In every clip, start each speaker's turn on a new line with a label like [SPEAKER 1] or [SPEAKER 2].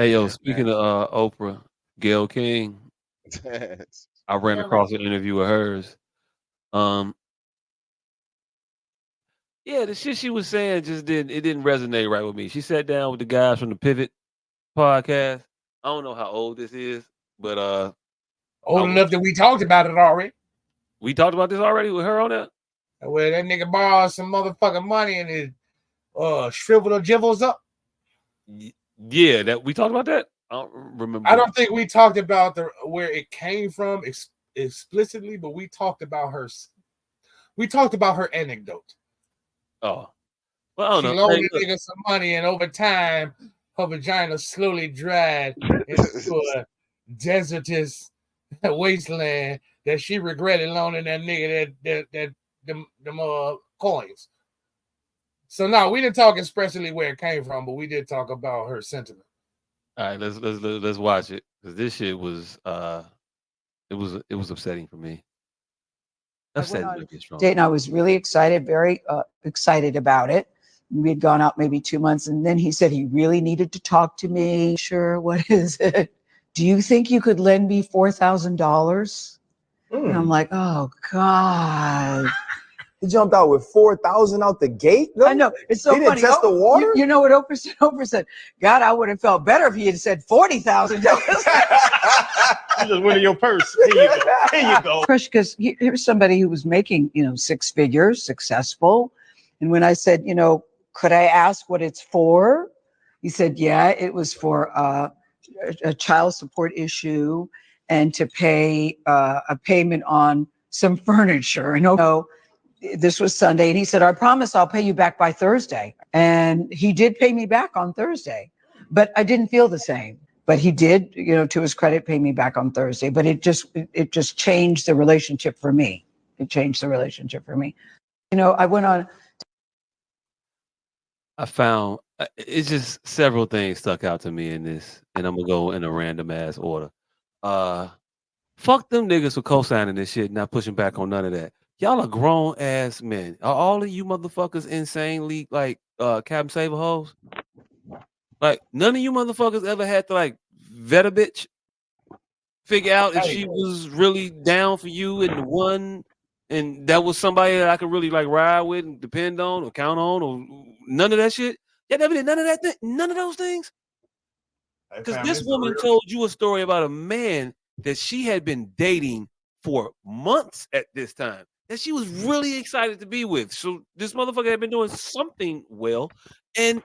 [SPEAKER 1] Hey yo,
[SPEAKER 2] Yes,
[SPEAKER 1] speaking of Oprah, Gayle King,
[SPEAKER 2] man.
[SPEAKER 1] I ran across an interview of hers. Um, yeah, the shit she was saying just didn't resonate right with me. She sat down with the guys from the Pivot podcast. I don't know how old this is, but I
[SPEAKER 3] Old
[SPEAKER 1] was
[SPEAKER 3] enough that we talked about it already.
[SPEAKER 1] we talked about this already with her on that.
[SPEAKER 3] Where that nigga borrowed some motherfucking money and it shriveled her jivels up.
[SPEAKER 1] Yeah, that we talked about that. I don't
[SPEAKER 3] I
[SPEAKER 1] remember.
[SPEAKER 3] don't think we talked about where it came from explicitly, but we talked about her. We talked about her anecdote.
[SPEAKER 1] Oh, well, I don't
[SPEAKER 3] She
[SPEAKER 1] know.
[SPEAKER 3] loaned
[SPEAKER 1] Hey,
[SPEAKER 3] a
[SPEAKER 1] look,
[SPEAKER 3] nigga some money, and over time, her vagina slowly dried into a desertous wasteland that she regretted loaning that nigga them coins. So no, we didn't talk expressly where it came from, but we did talk about her sentiment.
[SPEAKER 1] all right, let's watch it because this shit was it was upsetting for me.
[SPEAKER 4] I went
[SPEAKER 1] Upsetting
[SPEAKER 4] on
[SPEAKER 1] might be a strong
[SPEAKER 4] date and
[SPEAKER 1] word.
[SPEAKER 4] I was really excited, very excited about it. We had gone out maybe 2 months, and then he said he really needed to talk to me. Sure, what is it? Do you think you could lend me $4,000? And I'm like, oh God.
[SPEAKER 5] He jumped out with 4,000 out the gate.
[SPEAKER 4] I know. It's so
[SPEAKER 5] He didn't
[SPEAKER 4] funny.
[SPEAKER 5] test the water?
[SPEAKER 4] You know what Oprah said? Oprah said, God, I would have felt better if he had said $40,000.
[SPEAKER 2] You just went in your purse. Here you go. Here you go.
[SPEAKER 4] Crush, because here's somebody who was making, six figures, successful. And when I said, could I ask what it's for? He said, yeah, it was for a child support issue and to pay a payment on some furniture. And this was Sunday. And he said, I promise I'll pay you back by Thursday. And he did pay me back on Thursday, but I didn't feel the same. But he did, to his credit, pay me back on Thursday. But it just changed the relationship for me. It changed the relationship for me. I went on.
[SPEAKER 1] I found it's just several things stuck out to me in this, and I'm gonna go in a random ass order. Uh, Fuck them niggas for co-signing this shit, not pushing back on none of that. Y'all are grown ass men. Are all of you motherfuckers insanely like Captain Saber hoes? Like none of you motherfuckers ever had to like vet a bitch, figure out if
[SPEAKER 3] Hey,
[SPEAKER 1] she was really down for you and the one, and that was somebody that I could really like ride with and depend on or count on or none of that shit. Y'all never did none of that. None of those things.
[SPEAKER 3] hey
[SPEAKER 1] Because
[SPEAKER 3] fam,
[SPEAKER 1] this
[SPEAKER 3] this is a
[SPEAKER 1] woman
[SPEAKER 3] real.
[SPEAKER 1] told you a story about a man that she had been dating for months at this time that she was really excited to be with. So this motherfucker had been doing something well, and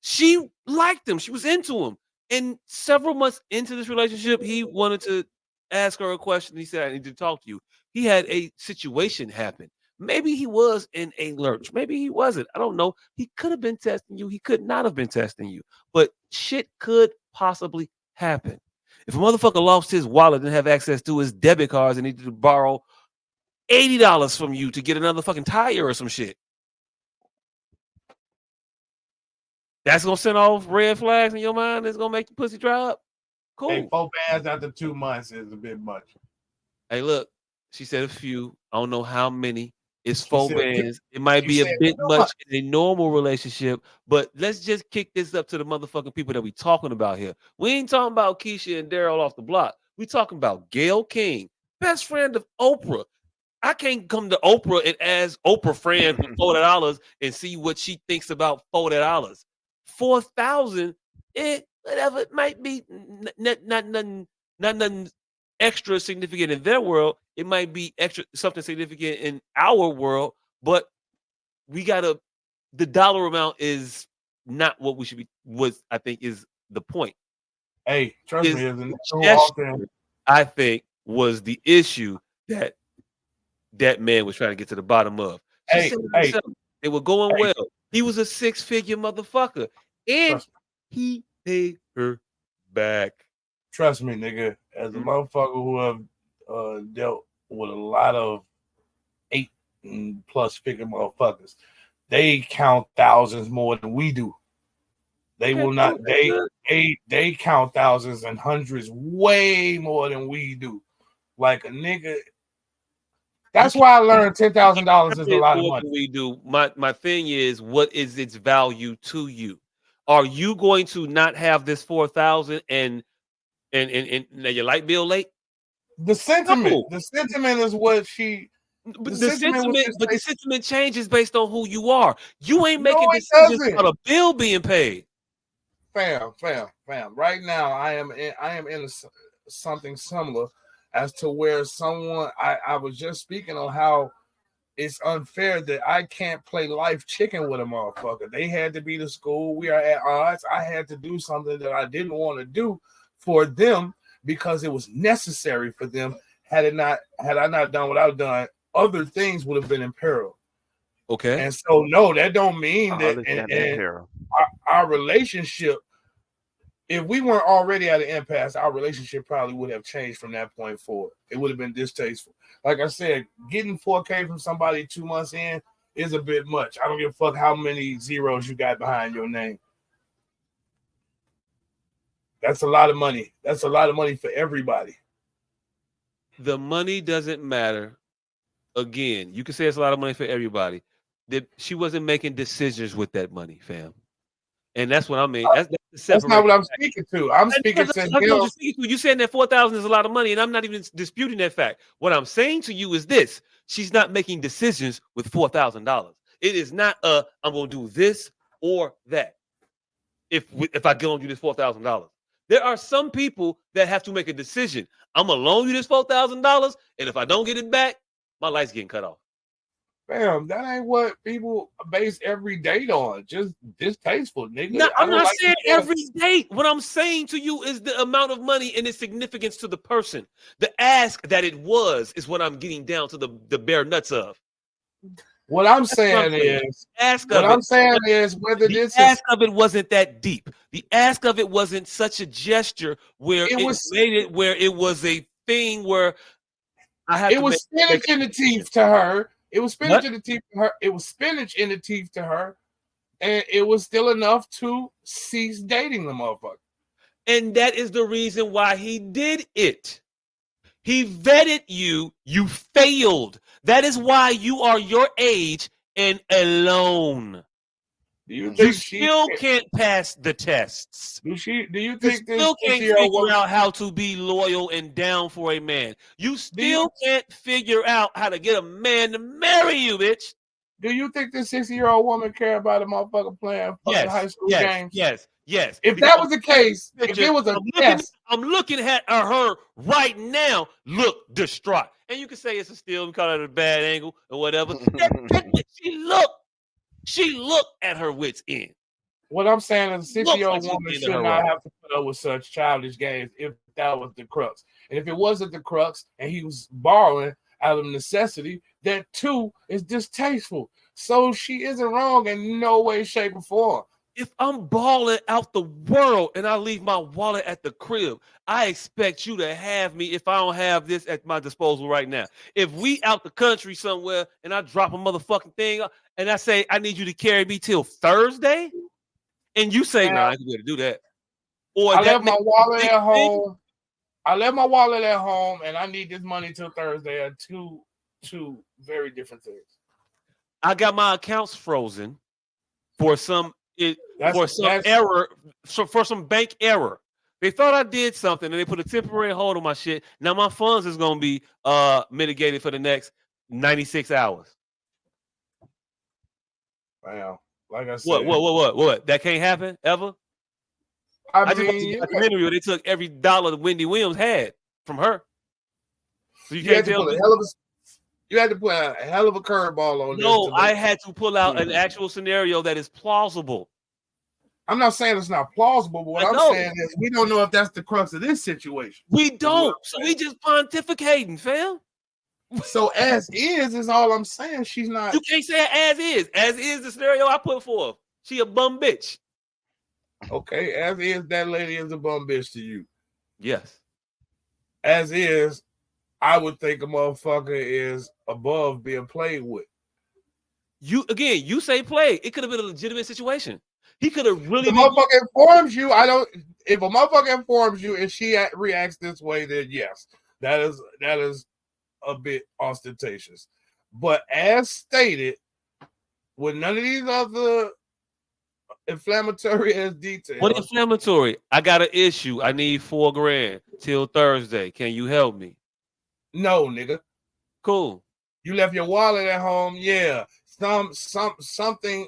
[SPEAKER 1] she liked him. She was into him. And several months into this relationship, he wanted to ask her a question. He said, I need to talk to you. He had a situation happen. Maybe he was in a lurch. Maybe he wasn't. I don't know. He could have been testing you. He could not have been testing you. But shit could possibly happen. If a motherfucker lost his wallet and have access to his debit cards and needed to borrow $80 from you to get another fucking tire or some shit, that's gonna send off red flags in your mind. It's gonna make the pussy dry up.
[SPEAKER 3] Hey,
[SPEAKER 1] Cool.
[SPEAKER 3] 4 bands after 2 months is a bit much.
[SPEAKER 1] Hey, look, she said a few. I don't know how many. It's
[SPEAKER 3] She
[SPEAKER 1] four
[SPEAKER 3] said two.
[SPEAKER 1] bands. It might
[SPEAKER 3] She
[SPEAKER 1] be a
[SPEAKER 3] said
[SPEAKER 1] bit
[SPEAKER 3] 2 months.
[SPEAKER 1] much in a normal relationship, but let's just kick this up to the motherfucking people that we talking about here. We ain't talking about Keisha and Daryl off the block. We talking about Gayle King, best friend of Oprah. I can't come to Oprah and ask Oprah friend for $40 and see what she thinks about $40. 4,000, whatever it might be, not nothing extra significant in their world. It might be extra something significant in our world, but we gotta. The dollar amount is not what we should be. What I think is the point.
[SPEAKER 3] Hey, trust me,
[SPEAKER 1] Is
[SPEAKER 3] there's a
[SPEAKER 1] the
[SPEAKER 3] nigga who
[SPEAKER 1] gesture?
[SPEAKER 3] often.
[SPEAKER 1] I think was the issue that that man was trying to get to the bottom of. She
[SPEAKER 3] Hey,
[SPEAKER 1] said it
[SPEAKER 3] hey,
[SPEAKER 1] herself. They were going
[SPEAKER 3] hey,
[SPEAKER 1] well. He was a six-figure motherfucker, and
[SPEAKER 3] trust me.
[SPEAKER 1] he paid her back.
[SPEAKER 3] Trust me, nigga. As a
[SPEAKER 1] Mm.
[SPEAKER 3] motherfucker who have dealt with a lot of 8+ figure motherfuckers, they count thousands more than we do. They
[SPEAKER 1] Okay,
[SPEAKER 3] will not.
[SPEAKER 1] cool. That's good.
[SPEAKER 3] They count thousands and hundreds way more than we do. Like a nigga.
[SPEAKER 1] You
[SPEAKER 3] That's
[SPEAKER 1] can
[SPEAKER 3] why I learned $10,000 is a
[SPEAKER 1] it
[SPEAKER 3] lot of
[SPEAKER 1] more
[SPEAKER 3] money.
[SPEAKER 1] than we do. My thing is, what is its value to you? are you going to not have this 4,000 and now your light bill late?
[SPEAKER 3] The
[SPEAKER 1] No.
[SPEAKER 3] sentiment is what she. The
[SPEAKER 1] But
[SPEAKER 3] sentiment was just
[SPEAKER 1] the sentiment changes based on who you are. You ain't
[SPEAKER 3] no,
[SPEAKER 1] making
[SPEAKER 3] it
[SPEAKER 1] decisions
[SPEAKER 3] doesn't.
[SPEAKER 1] about a bill being paid.
[SPEAKER 3] Fam. Right now, I am in something similar, as to where someone I was just speaking on how it's unfair that I can't play life chicken with a motherfucker. They had to be to school. We are at odds. I had to do something that I didn't want to do for them because it was necessary for them. Had I not done what I've done, other things would have been in peril.
[SPEAKER 1] Okay.
[SPEAKER 3] And so, no, that don't mean
[SPEAKER 2] I
[SPEAKER 3] that
[SPEAKER 2] understand that, Harold.
[SPEAKER 3] our relationship, if we weren't already at an impasse, our relationship probably would have changed from that point forward. It would have been distasteful. Like I said, getting 4K from somebody 2 months in is a bit much. I don't give a fuck how many zeros you got behind your name. That's a lot of money. That's a lot of money for everybody.
[SPEAKER 1] The money doesn't matter. Again, you can say it's a lot of money for everybody. That she wasn't making decisions with that money, fam. And that's what I mean. That's the
[SPEAKER 3] That's not
[SPEAKER 1] separate.
[SPEAKER 3] what I'm speaking to. I'm
[SPEAKER 1] And
[SPEAKER 3] speaking to
[SPEAKER 1] that's what
[SPEAKER 3] him.
[SPEAKER 1] you're speaking to. You saying that 4,000 is a lot of money, and I'm not even disputing that fact. What I'm saying to you is this: she's not making decisions with $4,000. It is not I'm going to do this or that. If I loan you this $4,000, there are some people that have to make a decision. I'm gonna loan you this $4,000, and if I don't get it back, my light's getting cut off.
[SPEAKER 3] Fam, that ain't what people base every date on. Just distasteful, nigga.
[SPEAKER 1] No,
[SPEAKER 3] I
[SPEAKER 1] I'm
[SPEAKER 3] don't
[SPEAKER 1] not
[SPEAKER 3] like
[SPEAKER 1] saying every date. What I'm saying to you is the amount of money and its significance to the person. The ask that it was is what I'm getting down to the bare nuts of.
[SPEAKER 3] What I'm
[SPEAKER 1] That's what I'm
[SPEAKER 3] saying
[SPEAKER 1] saying.
[SPEAKER 3] is,
[SPEAKER 1] Ask
[SPEAKER 3] what
[SPEAKER 1] of
[SPEAKER 3] I'm
[SPEAKER 1] it.
[SPEAKER 3] saying is whether
[SPEAKER 1] The
[SPEAKER 3] this is
[SPEAKER 1] ask of it wasn't that deep. The ask of it wasn't such a gesture where
[SPEAKER 3] it
[SPEAKER 1] it
[SPEAKER 3] was
[SPEAKER 1] made it where it was a thing where I have
[SPEAKER 3] it
[SPEAKER 1] to
[SPEAKER 3] was
[SPEAKER 1] make
[SPEAKER 3] spinach in the teeth to her. It was spinach
[SPEAKER 1] what?
[SPEAKER 3] in the teeth to her. It was spinach in the teeth to her, and it was still enough to cease dating the motherfucker.
[SPEAKER 1] And that is the reason why he did it. He vetted you. You failed. That is why you are your age and alone.
[SPEAKER 3] Do you
[SPEAKER 1] You
[SPEAKER 3] think she?
[SPEAKER 1] still can't pass the tests.
[SPEAKER 3] Do you
[SPEAKER 1] You
[SPEAKER 3] think this
[SPEAKER 1] still can't
[SPEAKER 3] 60-year-old
[SPEAKER 1] figure
[SPEAKER 3] woman?
[SPEAKER 1] out how to be loyal and down for a man. You
[SPEAKER 3] Do you
[SPEAKER 1] still can't figure out how to get a man to marry you, bitch.
[SPEAKER 3] do you think this 60-year-old woman care about a motherfucker playing fucking high
[SPEAKER 1] Yes,
[SPEAKER 3] school
[SPEAKER 1] yes,
[SPEAKER 3] games?
[SPEAKER 1] yes, yes.
[SPEAKER 3] If
[SPEAKER 1] Because
[SPEAKER 3] that was the case, if
[SPEAKER 1] picture,
[SPEAKER 3] it was a
[SPEAKER 1] I'm
[SPEAKER 3] test,
[SPEAKER 1] looking at her right now, look distraught. And you can say it's a still, we call it a bad angle or whatever. She looked at her wits end.
[SPEAKER 3] what I'm saying is a
[SPEAKER 1] Looks
[SPEAKER 3] 60-year-old
[SPEAKER 1] like she's
[SPEAKER 3] woman
[SPEAKER 1] getting
[SPEAKER 3] should
[SPEAKER 1] her
[SPEAKER 3] not
[SPEAKER 1] right.
[SPEAKER 3] have to put up with such childish games if that was the crux. And if it wasn't the crux and he was borrowing out of necessity, that too is distasteful. So she isn't wrong in no way, shape, or form.
[SPEAKER 1] If I'm balling out the world and I leave my wallet at the crib, I expect you to have me if I don't have this at my disposal right now. If we out the country somewhere and I drop a motherfucking thing and I say I need you to carry me till Thursday, and you say, "Nah,
[SPEAKER 3] Now,
[SPEAKER 1] I ain't gonna be able to do that," or
[SPEAKER 3] I
[SPEAKER 1] that
[SPEAKER 3] left
[SPEAKER 1] makes
[SPEAKER 3] my
[SPEAKER 1] a
[SPEAKER 3] wallet
[SPEAKER 1] big
[SPEAKER 3] at
[SPEAKER 1] thing,
[SPEAKER 3] home. I left my wallet at home, and I need this money till Thursday. Are two very different things.
[SPEAKER 1] I got my accounts frozen for some
[SPEAKER 3] That's
[SPEAKER 1] error, for some bank error. They thought I did something and they put a temporary hold on my shit. Now my funds is gonna be mitigated for the next 96 hours.
[SPEAKER 3] wow. Like I
[SPEAKER 1] What?
[SPEAKER 3] said,
[SPEAKER 1] What? That can't happen ever?
[SPEAKER 3] I
[SPEAKER 1] I just watched
[SPEAKER 3] mean,
[SPEAKER 1] a documentary where they took every dollar that Wendy Williams had from her. So you
[SPEAKER 3] you
[SPEAKER 1] can't
[SPEAKER 3] had to
[SPEAKER 1] tell
[SPEAKER 3] put a
[SPEAKER 1] me.
[SPEAKER 3] hell of a you had to put a hell of a curveball on this
[SPEAKER 1] No,
[SPEAKER 3] to
[SPEAKER 1] I
[SPEAKER 3] make.
[SPEAKER 1] had to pull out an actual scenario that is plausible.
[SPEAKER 3] I'm not saying it's not plausible, but what
[SPEAKER 1] I
[SPEAKER 3] I'm
[SPEAKER 1] know.
[SPEAKER 3] saying is we don't know if that's the crux of this situation.
[SPEAKER 1] We
[SPEAKER 3] Is what
[SPEAKER 1] don't. So we just pontificating, fam.
[SPEAKER 3] So as is all I'm saying. She's not
[SPEAKER 1] You can't say it as is. As is the scenario I put forth. She a bum bitch.
[SPEAKER 3] okay. As is, that lady is a bum bitch to you.
[SPEAKER 1] Yes.
[SPEAKER 3] As is, I would think a motherfucker is above being played with.
[SPEAKER 1] You say play. It could have been a legitimate situation. He could have really
[SPEAKER 3] The
[SPEAKER 1] been.
[SPEAKER 3] motherfucker informs you. I don't. If a motherfucker informs you and she reacts this way, then yes, that is a bit ostentatious. But as stated, with none of these other inflammatory as
[SPEAKER 1] What
[SPEAKER 3] details.
[SPEAKER 1] inflammatory? I got an issue. I need $4,000 till Thursday. Can you help me?
[SPEAKER 3] No, nigga.
[SPEAKER 1] Cool.
[SPEAKER 3] You left your wallet at home. Yeah. Something,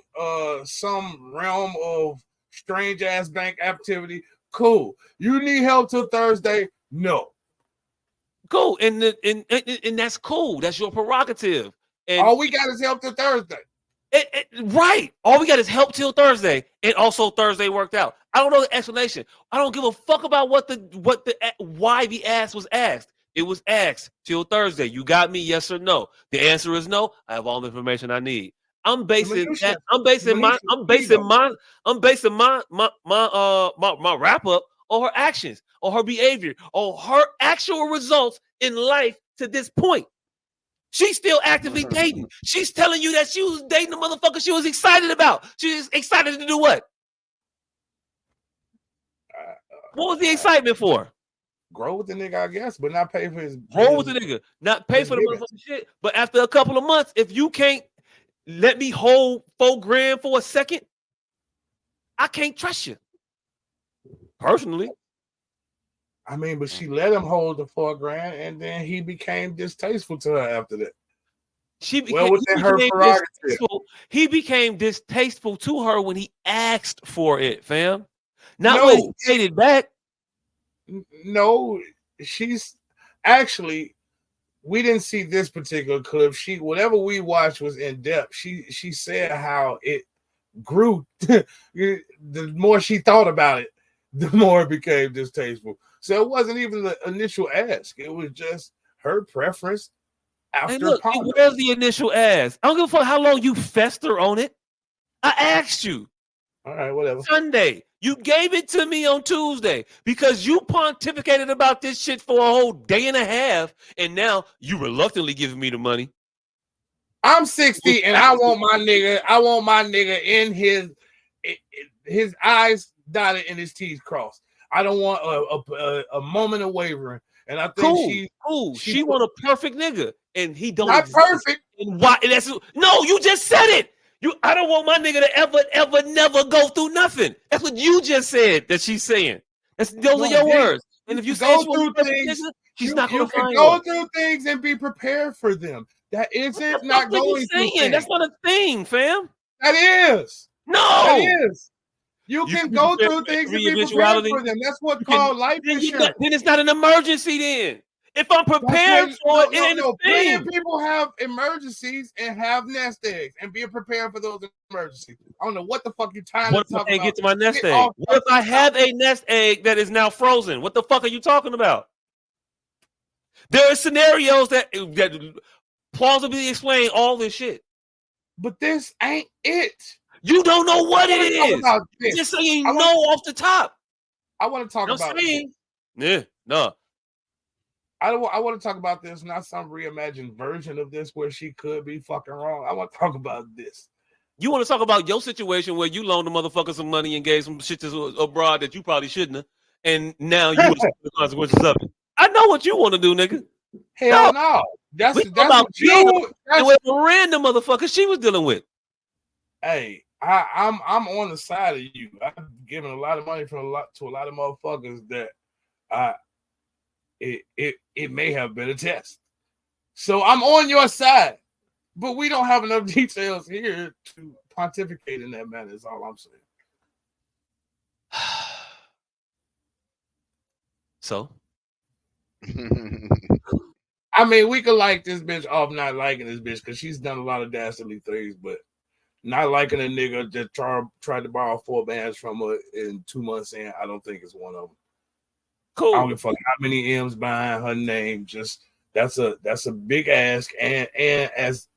[SPEAKER 3] some realm of strange ass bank activity. Cool. You need help till Thursday? No.
[SPEAKER 1] Cool. And that's cool. That's your prerogative. And
[SPEAKER 3] All we got is help till Thursday.
[SPEAKER 1] right. All we got is help till Thursday. And also Thursday worked out. I don't know the explanation. I don't give a fuck about why the ass was asked. It was asked till Thursday. You got me, yes or no? The answer is no. I have all the information I need. I'm basing that. I'm basing my wrap up on her actions, on her behavior, on her actual results in life to this point. She's still actively dating. She's telling you that she was dating the motherfucker she was excited about. She was excited to do what? What was the excitement for?
[SPEAKER 3] Grow with the nigga, I guess, but not pay for his.
[SPEAKER 1] Roll with the nigga, not pay for the
[SPEAKER 3] gimmicks.
[SPEAKER 1] motherfucking shit. But after a couple of months, if you can't let me hold $4,000 for a second, I can't trust you. Personally.
[SPEAKER 3] I mean, but she let him hold the $4,000, and then he became distasteful to her after that.
[SPEAKER 1] He became distasteful to her when he asked for it, fam. Not
[SPEAKER 3] No.
[SPEAKER 1] when he paid it back.
[SPEAKER 3] No, she's actually. We didn't see this particular clip. Whatever we watched was in depth. She said how it grew. The more she thought about it, the more it became distasteful. So it wasn't even the initial ask. It was just her preference after.
[SPEAKER 1] And look, where's the initial ask? I don't give a fuck how long you fester on it. I asked you.
[SPEAKER 3] All right, whatever.
[SPEAKER 1] Sunday. You gave it to me on Tuesday because you pontificated about this shit for a whole day and a half, and now you reluctantly giving me the money.
[SPEAKER 3] I'm 60 and I want my nigga in his eyes dotted and his T's crossed. I don't want a moment of wavering. And I think
[SPEAKER 1] she want a perfect nigga, and he don't.
[SPEAKER 3] Not perfect.
[SPEAKER 1] And why? No, you just said it. I don't want my nigga to ever, never go through nothing. That's what you just said. That she's saying. Those are your words. And if you say
[SPEAKER 3] go through things,
[SPEAKER 1] nigga, she's not going to find
[SPEAKER 3] go through things and be prepared for them. That isn't not going through things.
[SPEAKER 1] That's not a thing, fam.
[SPEAKER 3] That is.
[SPEAKER 1] No.
[SPEAKER 3] That is. You can go through things and be prepared for them. That's what's called life insurance.
[SPEAKER 1] Then it's not an emergency then. If I'm prepared for it, it ain't a thing.
[SPEAKER 3] Plenty of people have emergencies and have nest eggs and be prepared for those emergencies. I don't know what the fuck you're trying to talk about.
[SPEAKER 1] What if I get to my nest egg? What if I have a nest egg that is now frozen? What the fuck are you talking about? There are scenarios that plausibly explain all this shit.
[SPEAKER 3] But this ain't it.
[SPEAKER 1] You don't know what it is. You're just saying no off the top.
[SPEAKER 3] I want to talk about it.
[SPEAKER 1] Yeah, no.
[SPEAKER 3] I want to talk about this, not some reimagined version of this where she could be fucking wrong. I want to talk about this.
[SPEAKER 1] You want to talk about your situation where you loaned the motherfucker some money and gave some shit to abroad that you probably shouldn't have, and now you want the consequences of it. I know what you want to do, nigga.
[SPEAKER 3] Hell no. That's
[SPEAKER 1] about you. With a random motherfucker she was dealing with.
[SPEAKER 3] Hey, I'm on the side of you. I've given a lot of money to a lot of motherfuckers that it may have been a test. So I'm on your side, but we don't have enough details here to pontificate in that manner. Is all I'm saying.
[SPEAKER 1] So,
[SPEAKER 3] I mean, we could like this bitch off not liking this bitch because she's done a lot of dastardly things, but not liking a nigga that tried to borrow 4 bands from her in 2 months in, I don't think it's one of them.
[SPEAKER 1] Cool.
[SPEAKER 3] I don't give a fuck how many M's behind her name. Just that's a big ask, and as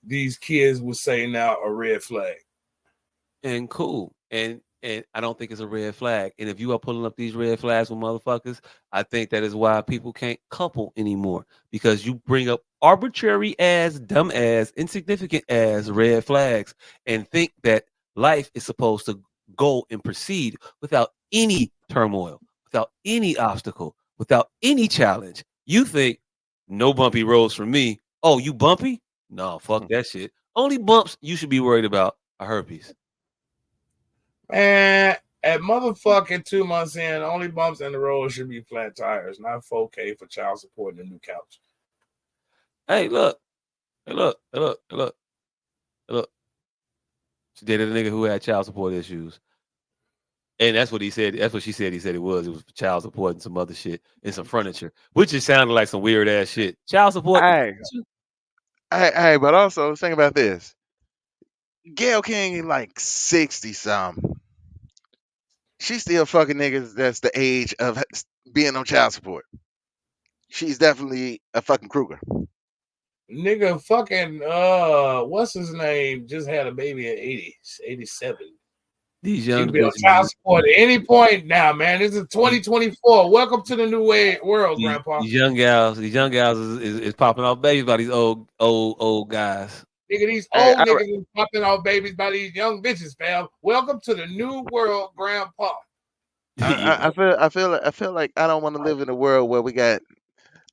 [SPEAKER 3] these kids would say now, a red flag.
[SPEAKER 1] And cool. And I don't think it's a red flag. And if you are pulling up these red flags with motherfuckers, I think that is why people can't couple anymore. Because you bring up arbitrary ass, dumb ass, insignificant ass red flags and think that life is supposed to go and proceed without any turmoil, without any obstacle, without any challenge. You think no bumpy roads for me. Oh, you bumpy? No, fuck that shit. Only bumps you should be worried about are herpes.
[SPEAKER 3] Man, at motherfucking 2 months in, only bumps in the road should be flat tires, not 4K for child support and a new couch.
[SPEAKER 1] Hey, look. Hey, look. Hey, look. Hey, look. Hey, look. She dated a nigga who had child support issues. And that's what he said. That's what she said. He said it was. It was child support and some other shit and some furniture, which just sounded like some weird ass shit. Child support and
[SPEAKER 6] Hey,
[SPEAKER 1] furniture?
[SPEAKER 6] hey, but also think about this. Gayle King is like 60 something. She's still fucking niggas that's the age of being on child support. She's definitely a fucking Kruger.
[SPEAKER 3] Nigga fucking what's his name? Just had a baby at 80, 87.
[SPEAKER 1] These
[SPEAKER 3] She
[SPEAKER 1] young
[SPEAKER 3] can be on child
[SPEAKER 1] bitches,
[SPEAKER 3] support at any point now, man. This is 2024. Welcome to the new world, Grandpa.
[SPEAKER 1] these young gals is popping off babies by these old guys.
[SPEAKER 3] Nigga, these
[SPEAKER 6] I,
[SPEAKER 3] old niggas is popping off babies by these young bitches, fam. Welcome to the new world, Grandpa.
[SPEAKER 6] I feel like I don't want to live in a world where we got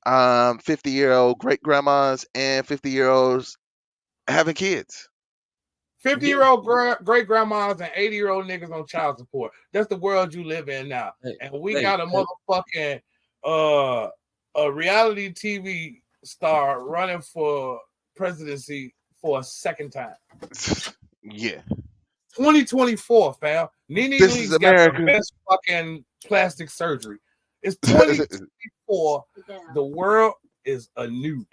[SPEAKER 6] 50-year-old great grandmas and 50-year-olds having kids.
[SPEAKER 3] 50-year-old great grandmas and 80-year-old niggas on child support. That's the world you live in now.
[SPEAKER 1] Hey,
[SPEAKER 3] And we
[SPEAKER 1] hey,
[SPEAKER 3] got a motherfucking a reality TV star running for presidency for a second time.
[SPEAKER 6] Yeah.
[SPEAKER 3] 2024, fam. Nene
[SPEAKER 6] This is
[SPEAKER 3] Leakes got the
[SPEAKER 6] America.
[SPEAKER 3] best fucking plastic surgery. It's 2024. The world is anew.